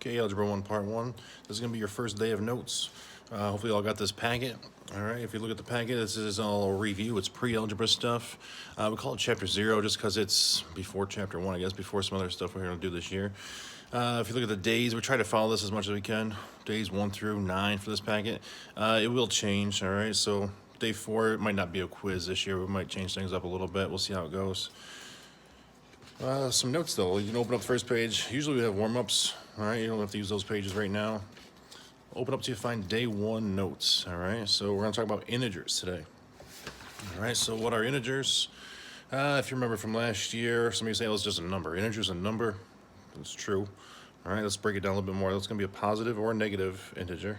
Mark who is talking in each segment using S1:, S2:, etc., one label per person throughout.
S1: Okay, Algebra 1, Part 1. This is going to be your first day of notes. Hopefully you all got this packet. All right, if you look at the packet, this is all review. It's pre-algebra stuff. We call it Chapter 0 just because it's before Chapter 1, I guess, before some other stuff we're going to do this year. If you look at the days, we try to follow this as much as we can. Days 1 through 9 for this packet. It will change, all right? So day 4, it might not be a quiz this year. We might change things up a little bit. We'll see how it goes. Some notes though, you can open up the first page. Usually we have warm-ups, all right? You don't have to use those pages right now. Open up till you find day 1 notes, all right? So we're gonna talk about integers today. All right, so what are integers? If you remember from last year, some of you say, oh, it's just a number. Integer's a number, that's true. All right, let's break it down a little bit more. That's gonna be a positive or a negative integer.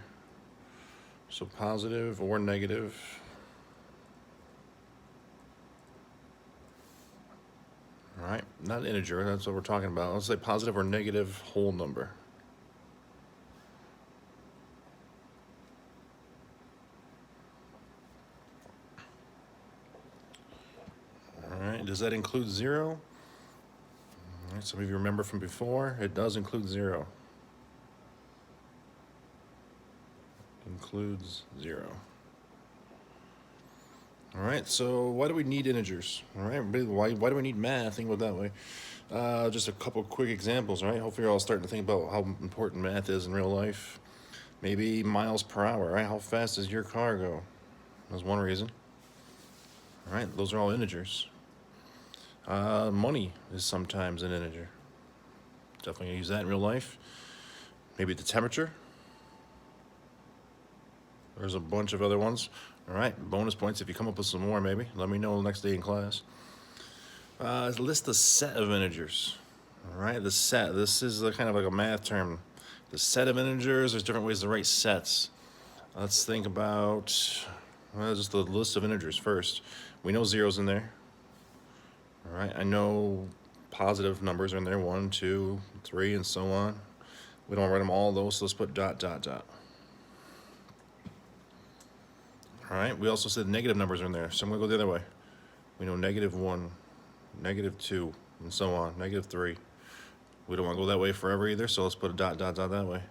S1: So positive or negative. All right, not integer, that's what we're talking about. Let's say positive or negative whole number. All right, does that include 0? All right, some of you remember from before, it does include 0. Includes 0. All right, so why do we need integers? All right, why do we need math? Think about it that way. Just a couple quick examples, all right? Hopefully you're all starting to think about how important math is in real life. Maybe miles per hour, right? How fast does your car go? That's one reason. All right, those are all integers. Money is sometimes an integer. Definitely gonna use that in real life. Maybe the temperature. There's a bunch of other ones. All right, bonus points if you come up with some more, maybe. Let me know the next day in class. List the set of integers. All right, the set. This is kind of like a math term. The set of integers, there's different ways to write sets. Let's think about just the list of integers first. We know zeros in there. All right, I know positive numbers are in there, 1, 2, 3, and so on. We don't write them all those, so let's put dot, dot, dot. All right, we also said negative numbers are in there, so I'm gonna go the other way. We know -1, -2, and so on, -3. We don't wanna go that way forever either, so let's put a dot, dot, dot that way.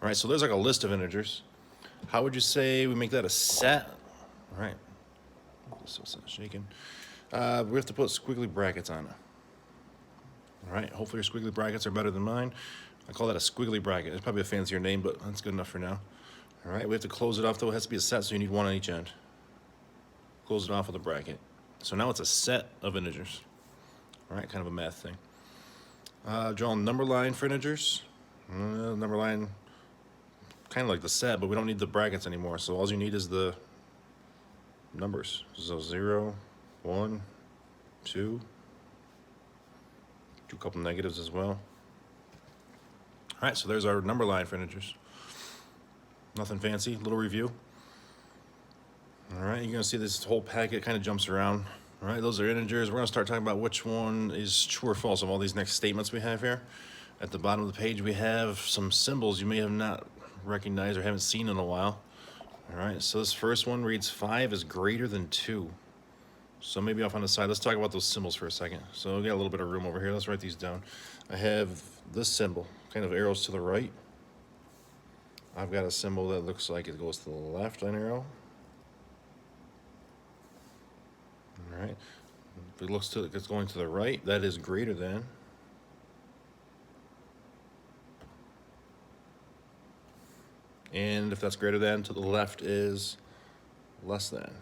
S1: All right, so there's like a list of integers. How would you say we make that a set? All right, so it's not shaking. We have to put squiggly brackets on it. All right, hopefully your squiggly brackets are better than mine. I call that a squiggly bracket. It's probably a fancier name, but that's good enough for now. All right, we have to close it off though. It has to be a set, so you need one on each end. Close it off with a bracket. So now it's a set of integers. All right, kind of a math thing. Draw a number line for integers. Number line, kind of like the set, but we don't need the brackets anymore. So all you need is the numbers. So 0, 1, 2. Do a couple negatives as well. All right, so there's our number line for integers. Nothing fancy, little review. All right, you're gonna see this whole packet kind of jumps around. All right, those are integers. We're gonna start talking about which one is true or false of all these next statements we have here. At the bottom of the page, we have some symbols you may have not recognized or haven't seen in a while. All right, so this first one reads 5 is greater than 2. So maybe off on the side, let's talk about those symbols for a second. So we got a little bit of room over here. Let's write these down. I have this symbol, kind of arrows to the right. I've got a symbol that looks like it goes to the left, an arrow. All right, if it looks to it's going to the right, that is greater than. And if that's greater than, to the left is less than.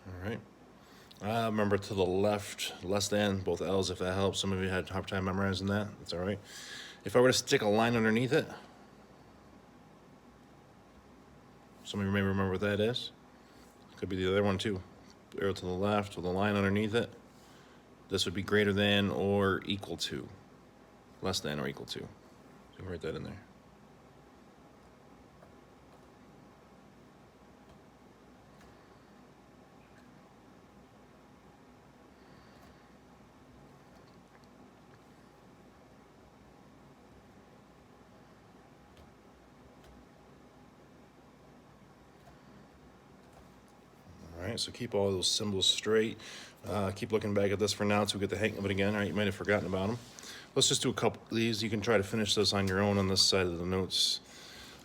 S1: All right. Remember to the left, less than, both L's if that helps. Some of you had a hard time memorizing that. That's all right. If I were to stick a line underneath it, some of you may remember what that is. Could be the other one too. Arrow to the left with a line underneath it. This would be greater than or equal to. Less than or equal to. So write that in there. All right, so keep all those symbols straight. Keep looking back at this for now until we get the hang of it again. All right, you might have forgotten about them. Let's just do a couple of these. You can try to finish this on your own on this side of the notes.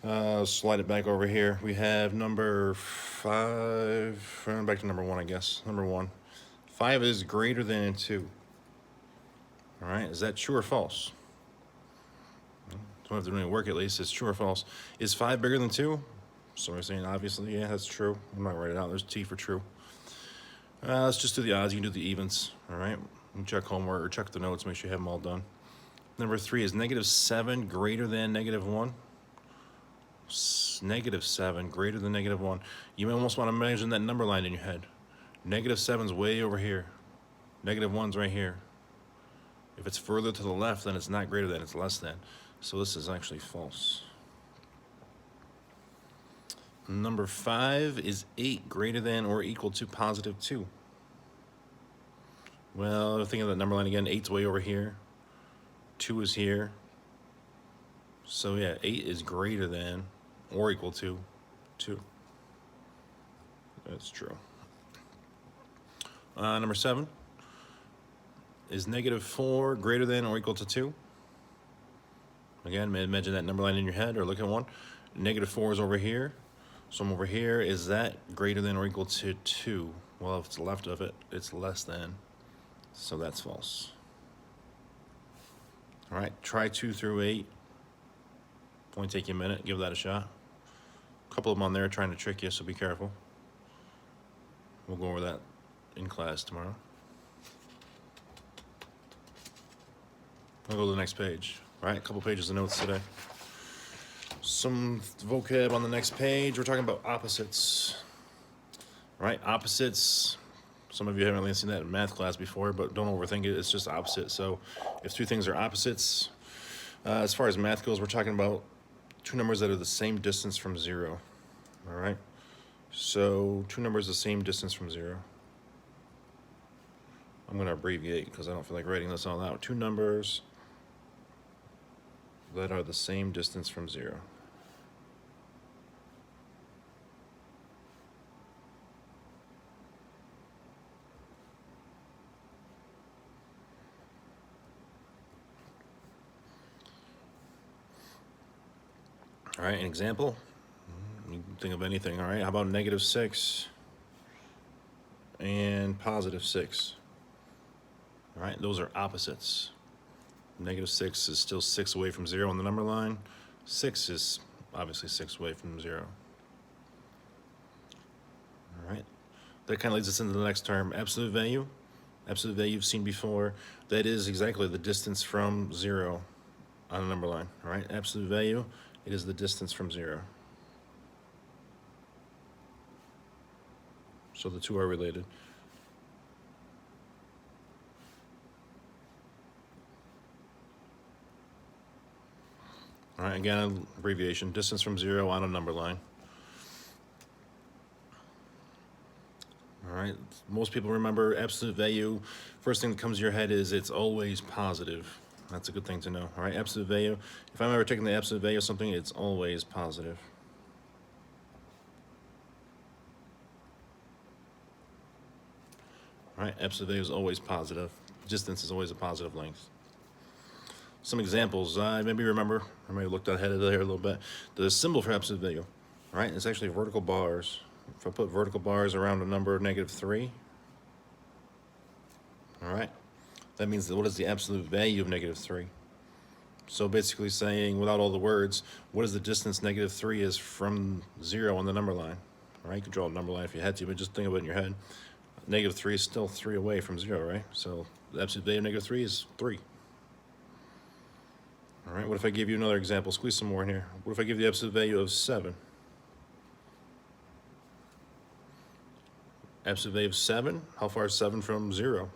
S1: Slide it back over here. We have number 5. Back to number 1, I guess. Number 1. 5 is greater than 2. All right, is that true or false? Don't have to do any work at least. It's true or false. Is 5 bigger than 2? Somebody's saying obviously, yeah, that's true. I'm not gonna write it out. There's T for true. Let's just do the odds. You can do the evens. All right. You can check homework or check the notes. Make sure you have them all done. Number 3 is -7 greater than -1. -7 greater than -1. You may almost want to imagine that number line in your head. -7's way over here. -1's right here. If it's further to the left, then it's not greater than, it's less than. So this is actually false. Number 5 is 8 greater than or equal to +2. Well, think of that number line again. 8's way over here. 2 is here. So yeah, 8 is greater than or equal to 2. That's true. Number 7 is -4 greater than or equal to 2. Again, imagine that number line in your head or look at one. -4 is over here. So I'm over here. Is that greater than or equal to 2? Well, if it's left of it, it's less than. So that's false. All right, try 2 through 8. Only take you a minute. Give that a shot. A couple of them on there trying to trick you, so be careful. We'll go over that in class tomorrow. I'll go to the next page. All right, a couple pages of notes today. Some vocab on the next page. We're talking about opposites. All right, opposites. Some of you haven't really seen that in math class before, but don't overthink it. It's just opposite. So if 2 things are opposites, as far as math goes, we're talking about 2 numbers that are the same distance from 0. All right, so 2 numbers the same distance from 0. I'm going to abbreviate because I don't feel like writing this all out. 2 numbers that are the same distance from 0. All right, an example. You can think of anything. All right, how about -6 and +6? All right, those are opposites. -6 is still 6 away from 0 on the number line. 6 is obviously 6 away from 0. All right, that kind of leads us into the next term, absolute value. Absolute value you've seen before. That is exactly the distance from 0 on a number line. All right, absolute value, it is the distance from 0. So the 2 are related. All right, again, abbreviation, distance from 0 on a number line. All right, most people remember absolute value. First thing that comes to your head is it's always positive. That's a good thing to know. All right, absolute value. If I'm ever taking the absolute value of something, it's always positive. All right, absolute value is always positive. Distance is always a positive length. Some examples, maybe remember, I may have looked ahead of there a little bit. The symbol for absolute value, all right, it's actually vertical bars. If I put vertical bars around a number -3, all right, that means that what is the absolute value of -3? So basically saying, without all the words, what is the distance -3 is from 0 on the number line? All right, you could draw a number line if you had to, but just think of it in your head. -3 is still 3 away from 0, right? So the absolute value of -3 is 3. All right, what if I give you another example? Squeeze some more in here. What if I give you the absolute value of 7? Absolute value of 7, how far is 7 from 0?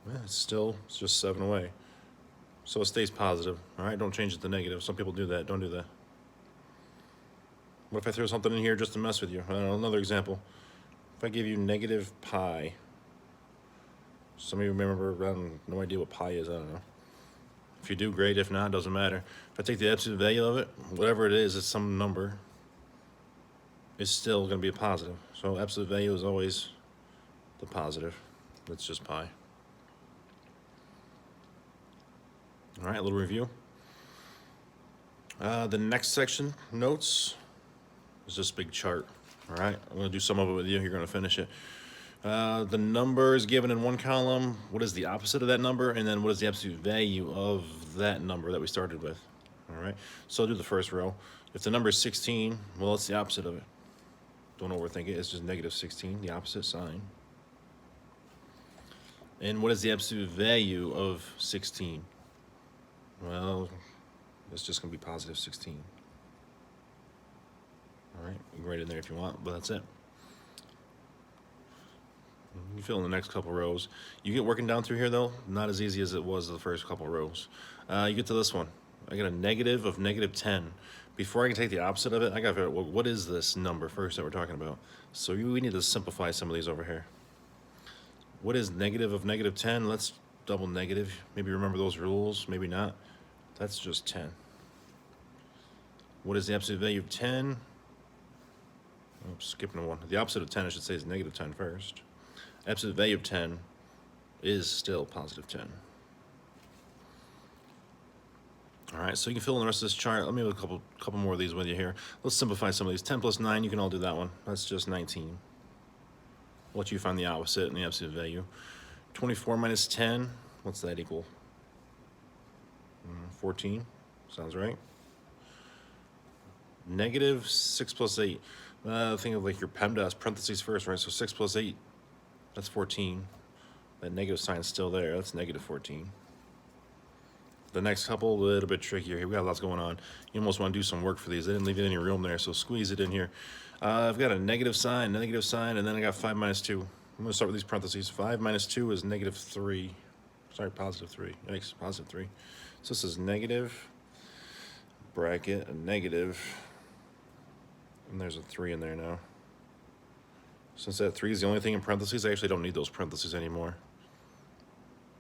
S1: Well, it's just 7 away. So it stays positive, all right? Don't change it to negative. Some people do that, don't do that. What if I throw something in here just to mess with you? Another example. If I give you -pi, some of you remember, I have no idea what pi is, I don't know. If you do, great. If not, doesn't matter. If I take the absolute value of it, whatever it is, it's some number, it's still going to be a positive. So absolute value is always the positive. That's just pi. All right, a little review. The next section, notes, is this big chart. All right, I'm going to do some of it with you. You're going to finish it. The number is given in one column. What is the opposite of that number? And then what is the absolute value of that number that we started with? All right, so I'll do the first row. If the number is 16, well, it's the opposite of it. Don't overthink it. It's just negative 16, the opposite sign. And what is the absolute value of 16? Well, it's just going to be positive 16. All right, you can write it in there if you want, but that's it. You fill in the next couple rows. You get working down through here, though, not as easy as it was the first couple rows. You get to this one. I got a negative of negative 10. Before I can take the opposite of it, I got to figure out, well, what is this number first that we're talking about? So we need to simplify some of these over here. What is negative of negative 10? Let's double negative. Maybe remember those rules, maybe not. That's just 10. What is the absolute value of 10? Oops, skipping one. The opposite of 10, I should say, is negative 10 first. Absolute value of 10 is still positive 10. All right, so you can fill in the rest of this chart. Let me have a couple more of these with you here. Let's simplify some of these. 10 plus 9, you can all do that one. That's just 19. I'll let you find the opposite and the absolute value. 24 minus 10, what's that equal? 14, sounds right. Negative 6 plus 8. Think of like your PEMDAS, parentheses first, right? So 6 plus 8, that's 14. That negative sign is still there. That's negative 14. The next couple, a little bit trickier here. We got lots going on. You almost want to do some work for these. They didn't leave any room there, so squeeze it in here. I've got a negative sign, and then I got 5 minus 2. I'm going to start with these parentheses. 5 minus 2 is negative 3. Sorry, positive 3. Yikes, positive 3. So this is negative, bracket, a negative, and there's a 3 in there now. Since that 3 is the only thing in parentheses, I actually don't need those parentheses anymore.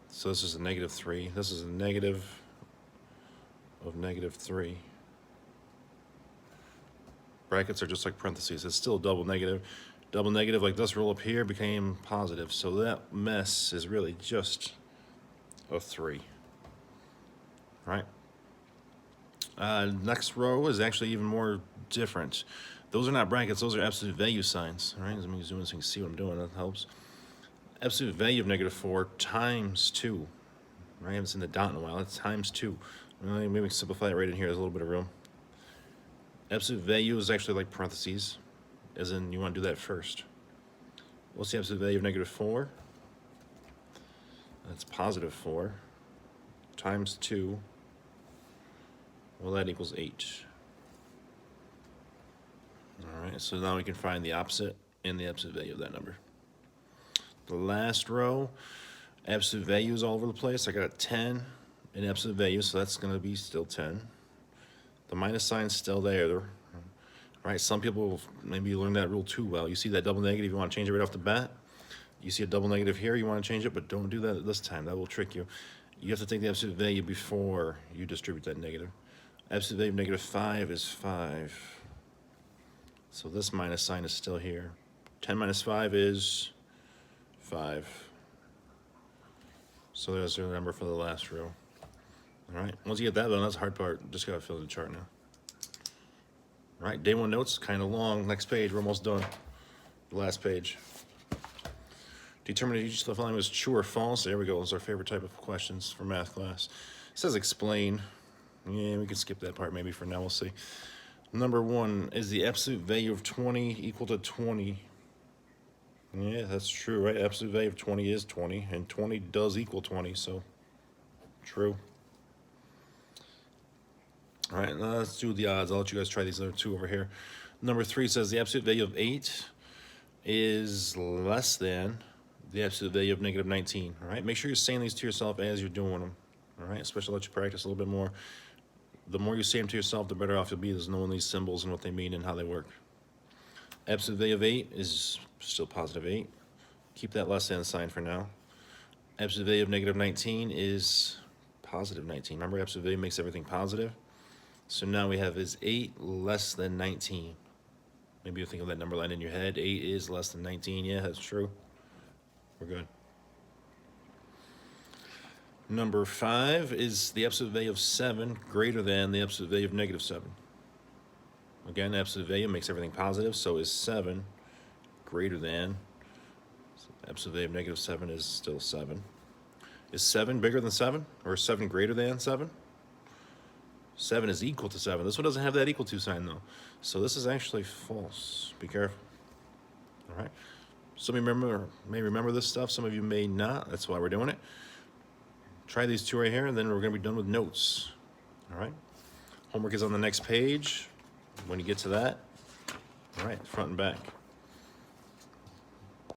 S1: So this is a negative 3. This is a negative of negative 3. Brackets are just like parentheses. It's still double negative. Double negative, like this roll up here, became positive. So that mess is really just a 3. Right? Next row is actually even more different. Those are not brackets. Those are absolute value signs. All right, let me zoom in so you can see what I'm doing. That helps. Absolute value of negative 4 times 2. Right? I haven't seen the dot in a while. That's times 2. Maybe we can simplify it right in here. There's a little bit of room. Absolute value is actually like parentheses, as in you want to do that first. What's the absolute value of negative 4? That's positive 4 times 2. Well, that equals 8. All right, so now we can find the opposite and the absolute value of that number. The last row, absolute values all over the place. I got a 10 in absolute value, so that's going to be still 10. The minus sign's still there. Right? Some people maybe learn that rule too well. You see that double negative, you want to change it right off the bat. You see a double negative here, you want to change it, but don't do that this time. That will trick you. You have to take the absolute value before you distribute that negative. Absolute value of negative 5 is 5. So this minus sign is still here. 10 minus 5 is 5. So there's the number for the last row. All right, once you get that done, that's the hard part. Just gotta fill in the chart now. All right, day one notes, kind of long. Next page, we're almost done. The last page. Determine if each of the following is true or false. There we go. It's our favorite type of questions for math class. It says explain. Yeah, we can skip that part maybe for now. We'll see. Number 1, is the absolute value of 20 equal to 20? Yeah, that's true, right? Absolute value of 20 is 20, and 20 does equal 20, so true. All right, now let's do the odds. I'll let you guys try these other two over here. Number 3 says the absolute value of 8 is less than the absolute value of negative 19. All right, make sure you're saying these to yourself as you're doing them. All right, especially let you practice a little bit more. The more you say them to yourself, the better off you'll be as knowing these symbols and what they mean and how they work. Absolute value of 8 is still positive 8. Keep that less than sign for now. Absolute value of negative 19 is positive 19. Remember, absolute value makes everything positive. So now we have is 8 less than 19. Maybe you think of that number line in your head. 8 is less than 19. Yeah, that's true. We're good. Number 5 is the absolute value of 7 greater than the absolute value of negative 7. Again, absolute value makes everything positive, so is 7 greater than, absolute value of negative 7 is still 7. Is 7 bigger than 7, or is 7 greater than 7? 7 is equal to 7. This one doesn't have that equal to sign, though. So this is actually false. Be careful. All right. Some of you may remember this stuff. Some of you may not. That's why we're doing it. Try these two right here, and then we're going to be done with notes. All right. Homework is on the next page. When you get to that, all right, front and back.